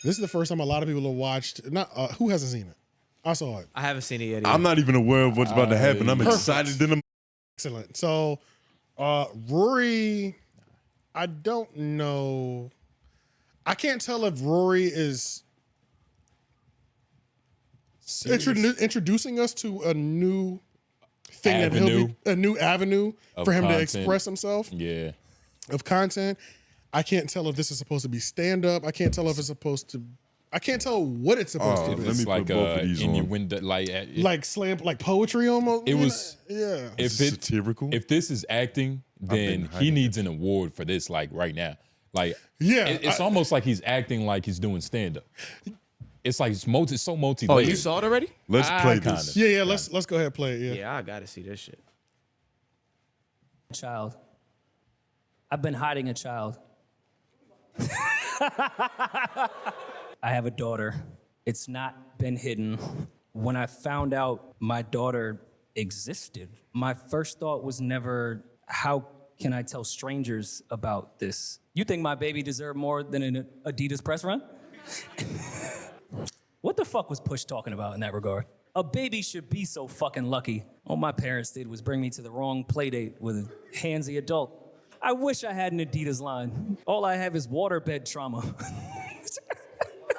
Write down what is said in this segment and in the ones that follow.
This is the first time a lot of people have watched. Not who hasn't seen it? I saw it. I haven't seen it yet. Either. I'm not even aware of what's about to happen. I'm excited. Excellent. So, Rory, I don't know. I can't tell if Rory is introducing us to a new thing a new avenue for him to express himself. Yeah. Of content. I can't tell if this is supposed to be stand up. I can't tell if it's supposed to. I can't tell what it's supposed to be. Let me put both of these on. Like slam, like poetry almost. It was. Yeah. If it's satirical. If this is acting, then he needs an award for this. Like right now. Like it's almost like he's acting like he's doing stand up. It's like it's so multi. Oh, you saw it already? Let's play this. Yeah. Let's go ahead and play it. Yeah, I gotta see this shit. Child. I've been hiding a child. I have a daughter. It's not been hidden. When I found out my daughter existed, my first thought was never, how can I tell strangers about this? You think my baby deserved more than an Adidas press run? What the fuck was Push talking about in that regard? A baby should be so fucking lucky. All my parents did was bring me to the wrong play date with a handsy adult. I wish I had an Adidas line. All I have is waterbed trauma.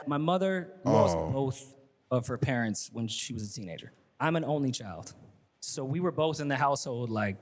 My mother lost both of her parents when she was a teenager. I'm an only child. So we were both in the household like,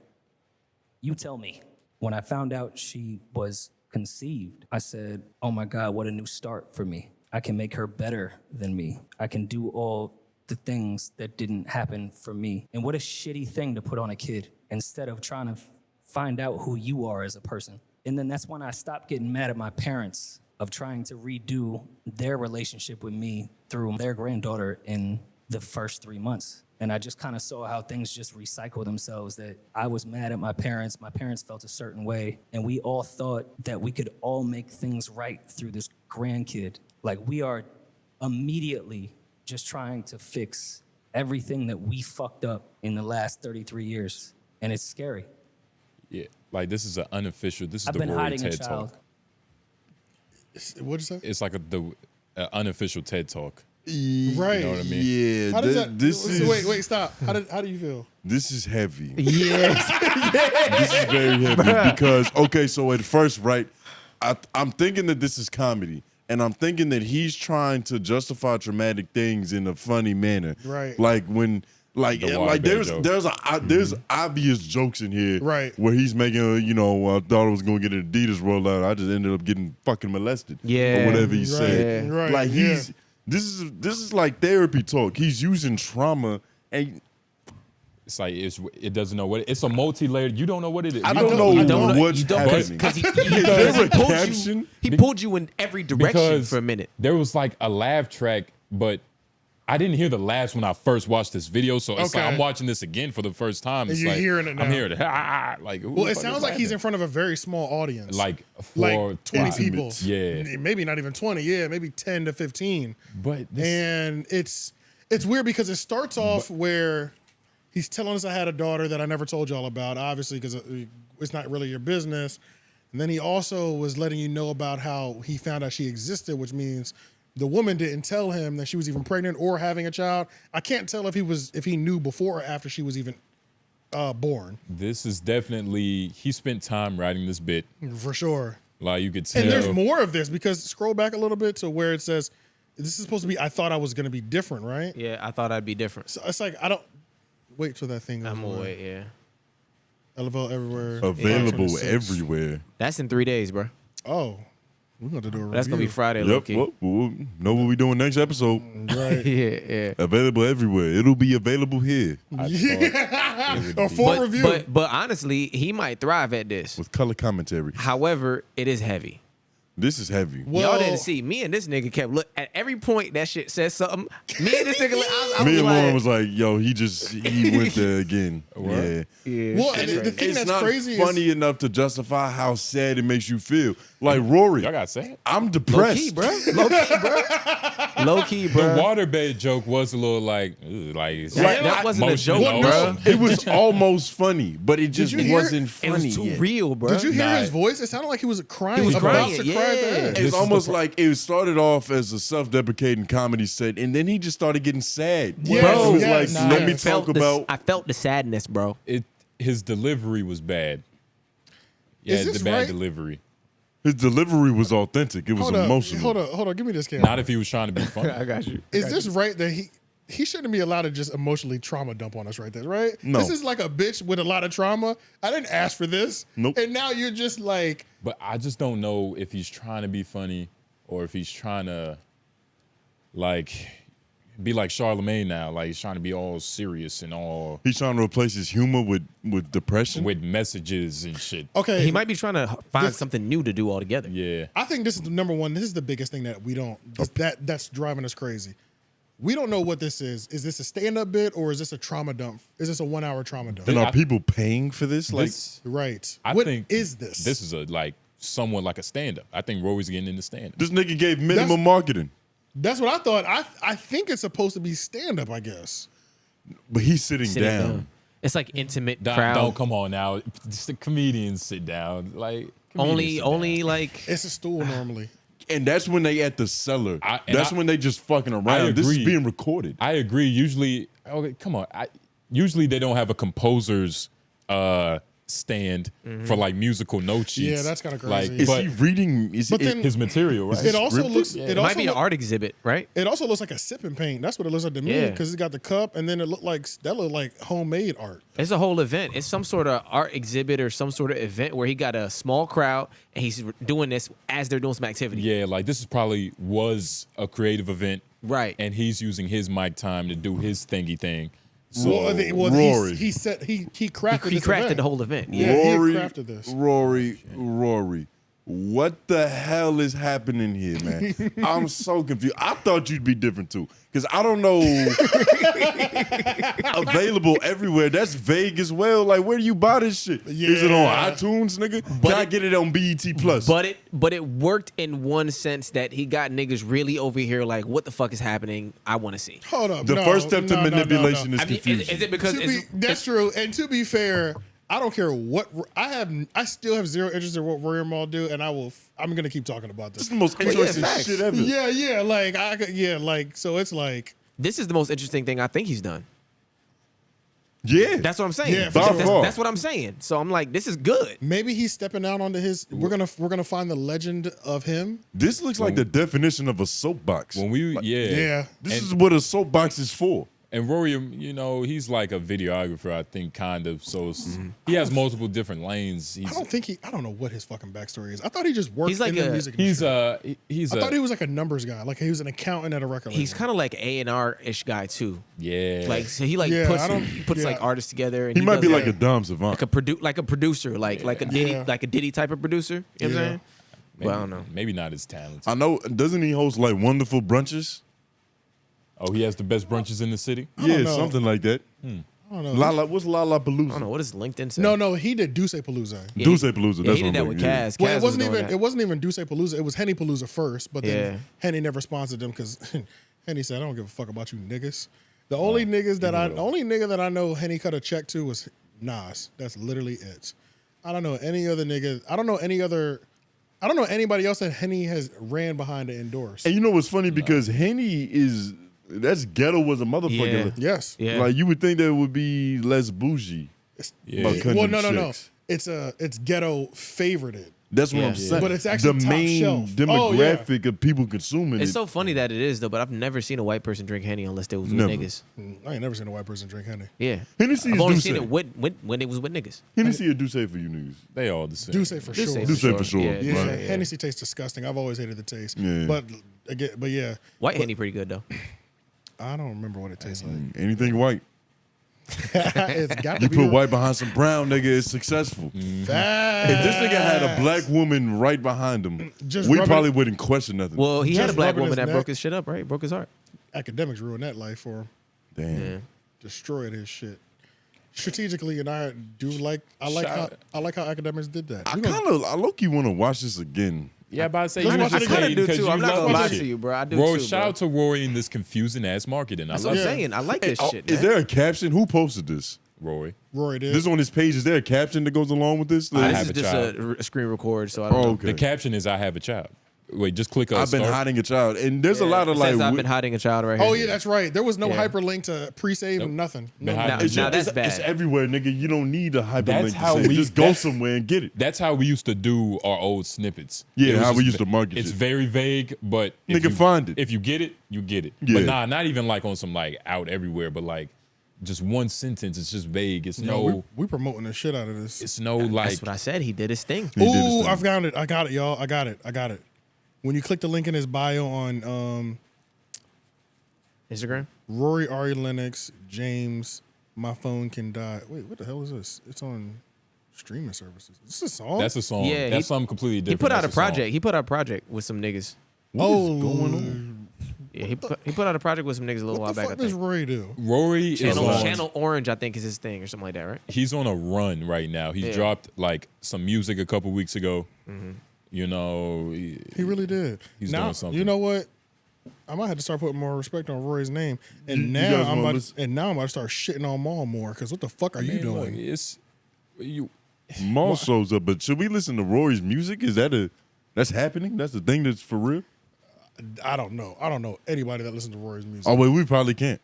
you tell me. When I found out she was conceived, I said, oh my God, what a new start for me. I can make her better than me. I can do all the things that didn't happen for me. And what a shitty thing to put on a kid instead of trying to find out who you are as a person. And then that's when I stopped getting mad at my parents of trying to redo their relationship with me through their granddaughter in the first 3 months. And I just kind of saw how things just recycle themselves, that I was mad at my parents felt a certain way, and we all thought that we could all make things right through this grandkid. Like we are immediately just trying to fix everything that we fucked up in the last 33 years. And it's scary. Yeah, like this is an unofficial. This is I've the been Rory hiding TED a child. Talk. What'd you say? It's like the unofficial TED Talk. Right. You know what I mean? Yeah. How does that? Wait, stop. How do you feel? This is heavy. Yes. This is very heavy because okay, so at first, right, I'm thinking that this is comedy. And I'm thinking that he's trying to justify traumatic things in a funny manner. Right. Like when there's obvious jokes in here, right, where he's making I thought I was gonna get an Adidas rollout. I just ended up getting fucking molested. Yeah. Or whatever he said. Yeah. Right. Like this is like therapy talk. He's using trauma and it's like it doesn't know what it's a multi-layered. You don't know what it is. I don't know what's happening. Because he pulled you in every direction for a minute. There was like a laugh track, but I didn't hear the laughs when I first watched this video. So it's like I'm watching this again for the first time. It's you're like, hearing it now. I'm hearing it. Like, well, it sounds like he's in front of a very small audience. Like 20 people. Yeah. Maybe not even 20. Yeah, maybe 10 to 15. But and it's weird because it starts off where he's telling us I had a daughter that I never told y'all about, obviously, because it's not really your business. And then he also was letting you know about how he found out she existed, which means the woman didn't tell him that she was even pregnant or having a child. I can't tell if he knew before or after she was even born. This is definitely, he spent time writing this bit. For sure. Like you could tell. And there's more of this because scroll back a little bit to where it says, this is supposed to be, I thought I was going to be different, right? Yeah, I thought I'd be different. So it's like, I don't, wait till that thing goes I'm gonna wait, yeah. Available everywhere. Available everywhere. That's in 3 days, bro. Oh. We're going to do a review. That's going to be Friday, low-key. We'll know what we're doing next episode. Right. Yeah. Available everywhere. It'll be available here. A full review. But honestly, he might thrive at this. With color commentary. However, it is heavy. This is heavy. Y'all didn't see. Me and this nigga kept look at every point that shit says something. Me and this nigga, me and Lauren was like, yo, he went there again. Yeah. Well, the thing that's crazy is funny enough to justify how sad it makes you feel. Like Rory, y'all got sad. I'm depressed. Low key, bro. The waterbed joke was a little like that wasn't a joke, bro. It was almost funny, but it just wasn't funny. It was too real, bro. Did you hear his voice? It sounded like he was crying. He was crying. It's almost like it started off as a self-deprecating comedy set, and then he just started getting sad. Yes, Bro, it was yes. like, let me talk about. I felt the sadness, bro. His delivery was bad. Yeah, Is this the bad right? delivery. His delivery was authentic. It was emotional. Hold on. Give me this camera. Not if he was trying to be funny. I got you. Is this right that he shouldn't be allowed to just emotionally trauma dump on us right there, right? No. This is like a bitch with a lot of trauma. I didn't ask for this. Nope. And now you're just like, But I just don't know if he's trying to be funny or if he's trying to like be like 𝙬𝔦𝔐𝔓𝔦𝔑 now. Like he's trying to be all serious and all He's trying to replace his humor with depression. with messages and shit. okay. He might be trying to find something new to do altogether. Yeah. I think this is the number one. This is the biggest thing that we don't, that's driving us crazy. We don't know what this is. Is this a stand-up bit or is this a trauma dump? Is this a 1 hour trauma dump? and are people paying for this? Like, Right. I What think is this? This is somewhat like a stand-up. I think Rory's getting into stand-up. this nigga gave minimum marketing, That's what I thought. I think it's supposed to be stand-up, I guess. but he's sitting down. It's like intimate crowd. Don't come on now. Just the comedians sit down. Like comedians sit only down. like It's a stool normally. And that's when they at the cellar. and That's when they just fucking around. This is agree. being recorded. I agree. Usually, okay, come on. Usually they don't have a composer's stand for like musical note sheets. Yeah, that's kinda crazy. Like, Is but he reading? Is But it, then- his material, right? It also scripted? looks. Yeah. It it also might be an art exhibit, right? It also looks like a sip and paint. That's what it looks like to me Yeah. because it's got the cup and then it looked like homemade art. It's a whole event. It's some sort of art exhibit or some sort of event where he got a small crowd and he's doing this as they're doing some activity. Yeah, like this is probably was a creative event, Right. and he's using his mic time to do his thingy thing. So Rory. he said he crafted He this crafted event. the whole event. Yeah, Yeah. he Rory, crafted this. Rory, what the hell is happening here, man? I'm so confused. I thought you'd be different too, because I don't know. Available everywhere. That's vague as well. Like, where do you buy this shit? Is it on Yeah. iTunes, nigga? Can I get it on BET Plus? But it worked in one sense that he got niggas really over here like, what the fuck is happening? I want to see. Hold up. The no, first step to no, no, no, manipulation no. is I mean, confusion. is it because That's true. And to be fair, I don't care what I still have zero interest in what Rory and Mal do, and I'm gonna keep talking about This this. is the most interesting facts. shit ever. So it's like this is the most interesting thing I think he's done. Yeah. That's what I'm saying. Yeah, by far. That's what I'm saying. So I'm like, this is good. maybe he's stepping out onto his. We're gonna find the legend of him. This looks like the definition of a soapbox. when we Yeah. This is what a soapbox is for. And Rory, you know, he's like a videographer, I think, kind of. So he has multiple different lanes. I don't know what his fucking backstory is. I thought he just worked He's like in the a- music He's industry. he's I a thought he was like a numbers guy. Like he was an accountant at a record label. He's kind of like A&R-ish guy too. yeah. Like so he Yeah, puts yeah. like artists together. And He might does be it like a dumb savant. like a producer, like a Diddy, Yeah. like a Diddy type of producer. You know what I'm Yeah. saying? maybe, Well, I don't know. Maybe not as talented. I know. Doesn't he host like wonderful brunches? Oh, he has the best brunches in the city. Yeah, know. something like that. I don't know. Lala, what's Lala I don't Palooza? know what does LinkedIn say. No, he did Duce Palooza. Yeah, Duce Palooza. Yeah, That's he what did that I'm with thinking, Kaz. Well, Kaz it was wasn't doing even that. it wasn't even Duce Palooza. It was Henny Palooza first, but then Yeah. Henny never sponsored them because Henny said, "I don't give a fuck about you niggas." The only nigga that I know Henny cut a check to was Nas. That's literally it. I don't know any other nigga. I don't know anybody else that Henny has ran behind to endorse. And you know what's funny? Because Henny that's ghetto was a motherfucker. Yeah. Yes. Yeah. Like you would think that would be less bougie. Yeah. About cutting Well, them no. checks. It's ghetto favorited. That's what Yeah. I'm saying. But it's actually the top main shelf. demographic of people consuming It's it. so funny that it is though, but I've never seen a white person drink Henny unless they was with Never. niggas. I ain't never seen a white person drink Henny. Yeah. Hennessy I've is only Duce. seen it when it was with niggas. Hennessy or Duce for you niggas? They all the same. Duce for Duce sure. for Duce sure. for sure. Yeah, Right. Yeah, yeah. Hennessy tastes disgusting. I've always hated the taste. Yeah. But again, yeah, White Henny pretty good though. I don't remember what it tastes like. Anything white. It's got to You be put white behind some brown, nigga, it's successful. If this nigga had a black woman right behind him, Just we rubbing- probably wouldn't question nothing. Well, he had a Just black rubbing woman his that neck. broke his shit up, right? Broke his heart. Academics ruined that life for him. Damn. Yeah. Destroyed his shit strategically, and I like how academics did that. I low-key want to watch this again. Yeah, but I say Let's you watch just it again. I say kinda do because too. you I'm not love gonna lie this to shit. you, bro. I do Rory, too, shout bro. out to Rory in this confusing ass marketing. I That's love what I'm it. saying. I like this shit. Is Man. there a caption? Who posted this? Rory. Rory did. This on his page. Is there a caption that goes along with this? This have is a just child. a screen record, so I don't know. okay. The caption is "I have a child." Wait, just click. I've been start. hiding a child, and there's a lot of It like. says I've been hiding a child right here. Oh yeah, that's right. There was no Yeah. hyperlink to pre-save and nothing. Been No, hiding no. a It's, Now that's it's, bad. it's everywhere, nigga. You don't need a hyperlink. That's to how say it. we- just go that's- somewhere and get it. That's how we used to do our old snippets. Yeah, It was how we just used to market It's shit. very vague, but if Nigga, you, find it. If you get it, you get it. Yeah. But nah, not even like on some like out everywhere, but like just one sentence. It's just vague. It's No, we promoting the shit out of this. it's no like. That's what I said. He did his thing. He did his Ooh, thing. I found it. I got it, y'all. I got it. When you click the link in his bio on Instagram. Rory, Ari Lennox, James, my phone can die. Wait, what the hell is this? It's on streaming services. Is this a song? That's a song. Yeah, That's he- something completely He different. put out a That's song. project. He put out a project with some niggas. What is going on? Yeah, he put out a project with some niggas a little while what the back. I fuck does think. Rory do? Rory is Channel, on. Channel Orange, I think, is his thing or something like that, right? He's on a run right now. He's Yeah. dropped like some music a couple weeks ago. You know, He really did. He's now, doing something. You know what? I might have to start putting more respect on Rory's name. And You now guys I'm wanna about listen? to, and now I'm about to start shitting on Maul more. Because what the fuck are you man, look, doing? it's you. Maul shows up, but should we listen to Rory's music? Is that that's happening? That's the thing that's for real? I don't know. I don't know anybody that listens to Rory's music. Oh wait, we probably can't.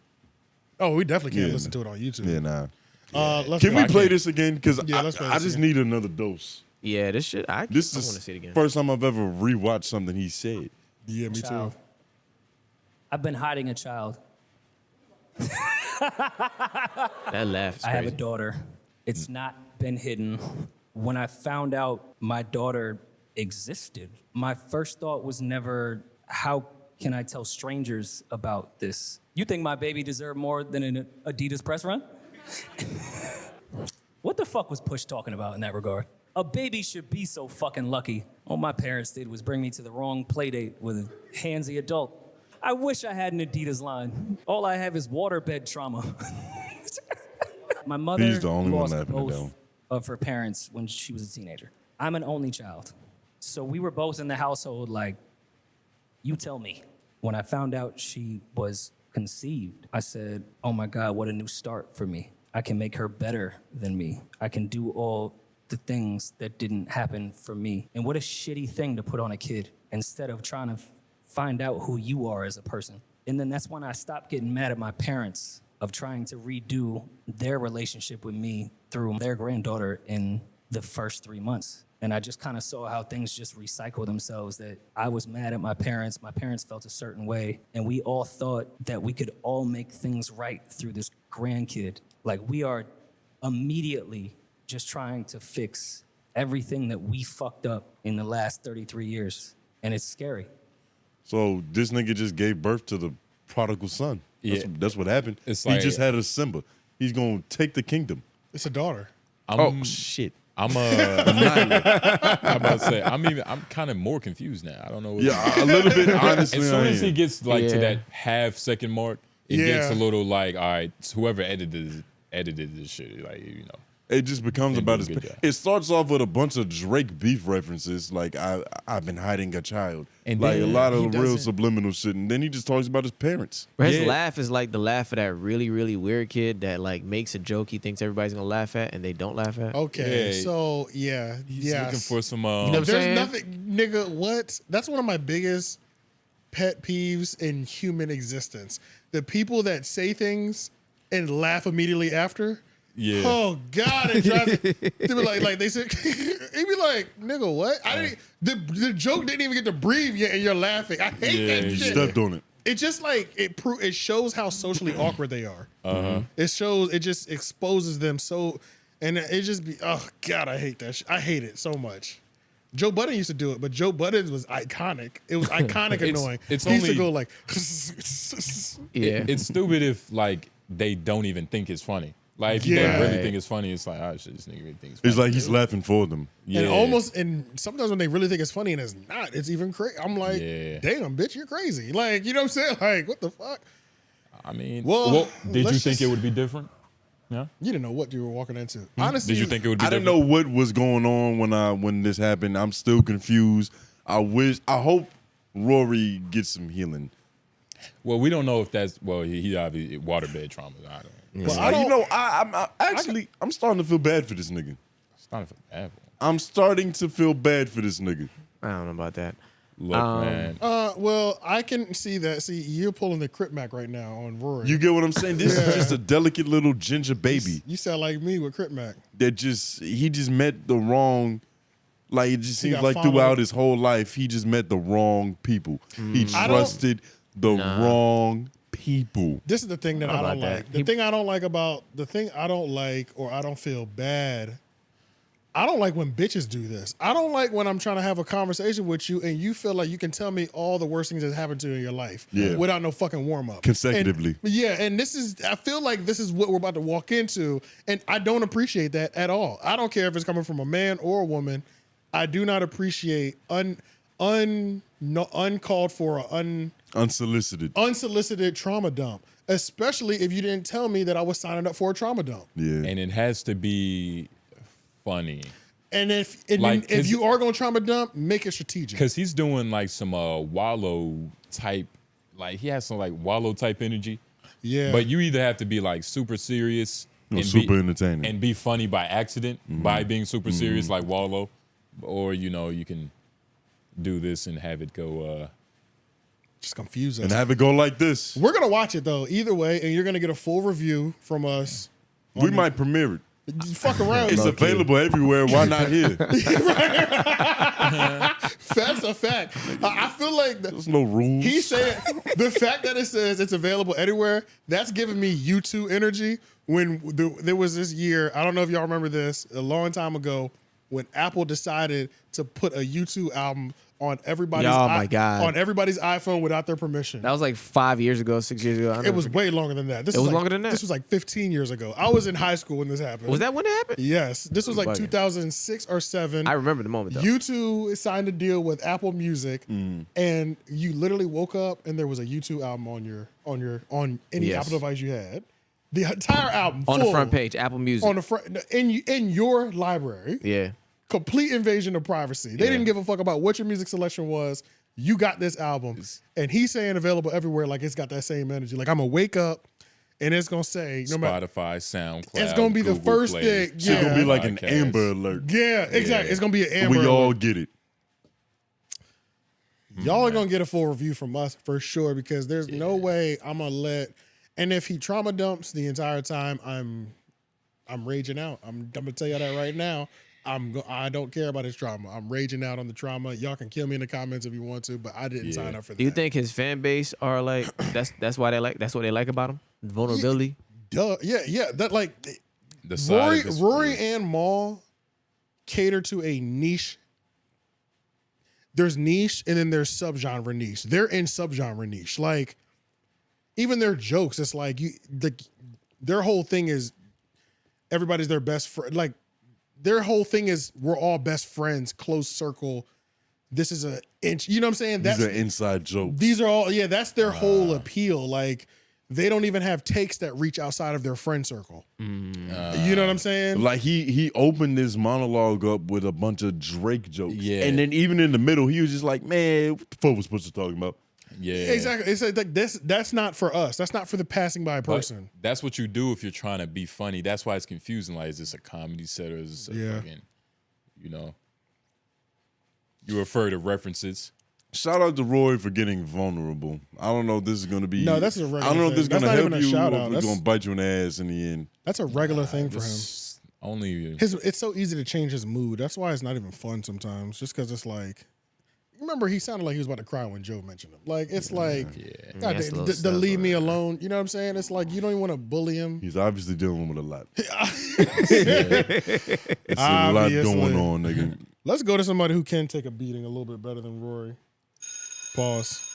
Oh, we definitely can't Yeah. listen to it on YouTube. Yeah, nah. Let's Can we go. play this again? Because Yeah, let's play I this just again. need another dose. Yeah, this shit. I want This to is see it again. first time I've ever rewatched something he said. Yeah, me Child. too. I've been hiding a child. That laugh is I have a crazy. daughter. It's not been hidden. When I found out my daughter existed, my first thought was never, how can I tell strangers about this? You think my baby deserved more than an Adidas press run? What the fuck was Push talking about in that regard? A baby should be so fucking lucky. All my parents did was bring me to the wrong play date with 𝙿𝙾𝚃𝚃. I wish I had an Adidas line. All I have is waterbed trauma. My mother He's the only one lost laughing at both that one. of her parents when she was a teenager. I'm an only child. So we were both in the household like, you tell me. When I found out she was conceived, I said, oh my God, what a new start for me. I can make her better than me. I can do all the things that didn't happen for me. And what a shitty thing to put on a kid instead of trying to find out who you are as a person. And then that's when I stopped getting mad at my parents of trying to redo their relationship with me through their granddaughter in the first 3 months. And I just kind of saw how things just recycle themselves, that I was mad at my parents felt a certain way, and we all thought that we could all make things right through this grandkid. Like we are immediately just trying to fix everything that we fucked up in the last 33 years. And it's scary. So this nigga just gave birth to the prodigal son. That's what happened. It's He like- just had a Simba. He's gonna take the kingdom. It's a daughter. Shit. I'm about to say, I'm kind of more confused now. I don't know. What Yeah, a little bit. Honestly, As soon I as he am. gets like to Yeah. that half-second mark, it Yeah. gets a little like, all right, whoever edited this shit, like It just becomes They about do a his. good job. It starts off with a bunch of Drake beef references, like I've been hiding a child, And like a then lot he of real doesn't- subliminal shit, and then he just talks about his parents. But his Yeah. laugh is like the laugh of that really, really weird kid that like makes a joke he thinks everybody's gonna laugh at and they don't laugh at. Okay, Yeah. so yeah, He's yes. looking for some. know what I'm There's saying? nothing, nigga. What? That's one of my biggest pet peeves in human existence. The people that say things and laugh immediately after. Yeah. Oh God, it drives me. They be like they said. He be like, nigga, what? I didn't. The joke didn't even get to breathe yet, and you're laughing. I hate Yeah, that He shit. stepped on it. It just like it shows how socially awkward they are. It shows, it just exposes them so, and it just be, oh God, I hate that shit. I hate it so much. Joe Budden used to do it, but Joe Budden was iconic. It was iconic annoying. it's He used to only- go like, Yeah. It's stupid if like they don't even think it's funny. Like if Yeah. they really think it's funny, it's like, oh shit, this nigga really thinks it's It's funny. like he's laughing for them. Yeah. and sometimes when they really think it's funny and it's not, it's even crazy. I'm like, Yeah. damn, bitch, you're crazy. Like, you know what I'm saying? Like, what the fuck? I mean, Well, did you let's think just- it would be different? Yeah. You didn't know what you were walking into. Honestly, Did you think it would be I didn't different? know what was going on when this happened. I'm still confused. I hope Rory gets some healing. Well, we don't know if that's he obviously waterbed trauma. I don't. But I'm starting to feel bad for this nigga. Starting to feel bad. I'm starting to feel bad for this nigga. I don't know about that. Look, man. Well, I can see that. See, you're pulling the Crip Mac right now on Rory. You get what I'm saying? This is just a delicate little ginger baby. You sound like me with Crip Mac. He just met the wrong. Like it just seems like followed. throughout his whole life, he just met the wrong people. He trusted the wrong people. This is the thing that I don't like. The thing I don't like, or I don't feel bad. I don't like when bitches do this. I don't like when I'm trying to have a conversation with you and you feel like you can tell me all the worst things that happened to you in your life without no fucking warm up. Consecutively. And I feel like this is what we're about to walk into, and I don't appreciate that at all. I don't care if it's coming from a man or a woman. I do not appreciate uncalled for or unsolicited trauma dump, especially if you didn't tell me that I was signing up for a trauma dump. Yeah. And it has to be funny. And if you are going to trauma dump, make it strategic. Because he's doing like some Wallow type, like he has some like Wallow type energy. Yeah. But you either have to be like super serious and super entertaining and be funny by accident by being super serious like Wallow, or you can do this and have it go just confuse us. And have it go like this. We're going to watch it though, either way, and you're going to get a full review from us. We might premiere it. Just fuck around. It's available everywhere. Why not here? That's a fact. I feel like there's no rules. He said the fact that it says it's available anywhere, that's giving me U2 energy. When there was this year, I don't know if y'all remember this, a long time ago, when Apple decided to put a U2 album on everybody's on everybody's iPhone without their permission. That was like 5 years ago, 6 years ago. It was way longer than that. This was longer than that? This was like 15 years ago. I was in high school when this happened. Was that when it happened? Yes. This was like 2006 or 7. I remember the moment though. U2 signed a deal with Apple Music, and you literally woke up and there was a U2 album on any Apple device you had. The entire album on the front page, Apple Music. On the front in your library. Yeah. Complete invasion of privacy. They didn't give a fuck about what your music selection was. You got this album, and he's saying available everywhere, like it's got that same energy. Like I'm gonna wake up, and it's gonna say Spotify, SoundCloud. It's gonna be Google the first Play, thing. It's gonna be like an Amber Alert. Yeah, exactly. It's gonna be an Amber. We all get it. Y'all are gonna get a full review from us for sure, because there's no way I'm gonna let. And if he trauma dumps the entire time, I'm raging out. I'm gonna tell you that right now. I don't care about his trauma. I'm raging out on the trauma. Y'all can kill me in the comments if you want to, but I didn't sign up for that. Do you think his fan base are like that's why that's what they like about him? The vulnerability? Duh. Yeah. That like the Rory and Mal cater to a niche. There's niche and then there's subgenre niche. They're in subgenre niche. Like even their jokes, it's like their whole thing is everybody's their best friend. Like their whole thing is we're all best friends, close circle. This is a inch. You know what I'm saying? These are inside jokes. These are all, that's their whole appeal. Like they don't even have takes that reach outside of their friend circle. You know what I'm saying? Like he opened this monologue up with a bunch of Drake jokes. Yeah. And then even in the middle, he was just like, man, what the fuck was supposed to talk about? Yeah. Exactly. It's like that's not for us. That's not for the passing by person. But that's what you do if you're trying to be funny. That's why it's confusing. Like, is this a comedy set or is this a fucking, you refer to references. Shout out to Rory for getting vulnerable. I don't know if this is going to be. No, that's a regular I don't know if this is going to help you shout or out. if it's going to bite you in the ass in the end. That's a regular thing for him. It's so easy to change his mood. That's why it's not even fun sometimes. Just because it's like, remember he sounded like he was about to cry when Joe mentioned him. Like it's like, God, the leave me alone. You know what I'm saying? It's like you don't even want to bully him. He's obviously dealing with a lot. It's a lot going on, nigga. Let's go to somebody who can take a beating a little bit better than Rory. Pause.